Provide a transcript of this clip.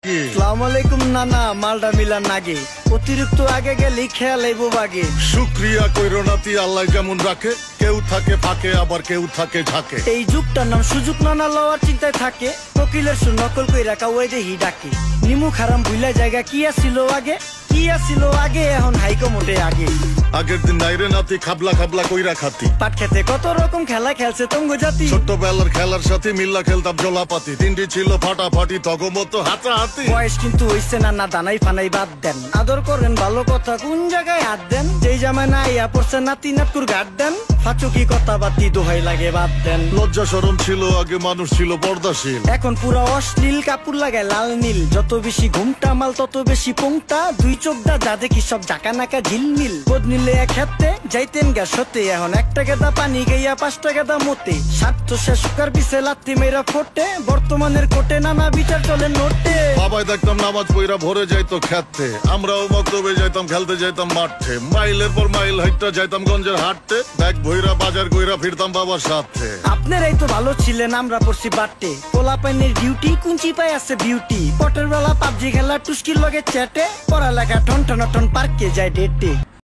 নাকি? আসসালামু আলাইকুম নানা, মালডা মিলা নাগে, অতিরিক্ত আগে গেলে খেয়াল আইবো বাগে। শুক্রিয়া কইরো নাতি, আল্লাহ যেমন রাখে, কেউ থাকে ফাঁকে আবার কেউ থাকে ঝাঁকে। এই যুগটার নাম সুযোগ নানা লওয়ার চিন্তায় থাকে, কোকিলের সুর নকল কইরা কাউয়াই দেহি ডাকে। নিমু খারাম ভুলা জায়গা কি আসিল আগে, কি আসিল আগে, এখন হাইকো মোটে আগে। আগের দিন নাইরে নাতি খাবলা খাবলা কইরা খাতি, পাট খেতে কত রকম খেলা খেলছে তঙ্গ জাতি। ছোট্টবেলার খেলার সাথে মিল্লা খেলতাম জলাপাতি, তিনটি ছিল ফাটাফাটি তগমতো হাতাহাতি। বয়স কিন্তু হইছে না দানাই ফানাই বাদ দেন, আদর করেন ভালো কথা কোন জায়গায় হাত দেন। যেই জামায় না ইয়া পড়ছে নাতি নাটকুর গাট দেন, ফাঁচুকি কথা বাতি দোহাই লাগে বাদ দেন। লজ্জা শরম ছিল আগে, মানুষ ছিল পর্দাশীল, এখন পুরো অশ্লীল কাপড় লাগায় লাল নীল। যত বেশি ঘুমটা মাল তত বেশি পোংটা, দুই চোখটা যা দেখি সব জাকা নাকা ঝিলমিল। বোধ নিলে এক হাতে যাইতেন গা সতে, এখন একটা গেদা পানি গাইয়া 5টা গেদা মতে। স্বার্থ শেষ কার পিছে লাত্তি মেয়েরা ফোটে, বর্তমানের কোটে নানা বিচার চলে নোটে। বাবাই দেখতাম নামাজ পইরা ভরে যাইতো খেতে, আমরাও মক্তবে যাইতাম খেলতে যাইতাম মাঠে। মাইলের পর মাইল হাইটটা যাইতাম গঞ্জের হাটতে, ব্যাগ ভইরা বাজার কইরা ফিরতাম বাবার সাথে। আপনারাই তো ভালো ছিলেন, আমরা পড়ছি বাটে। পোলা পাইনের ডিউটি কুঞ্চি পাই আছে বিউটি, পটের বেলা পাবজি খেলা টুস্কির লগে চ্যাটে, পড়ালেখা টন টন টন পার্কে যায় ডেটে।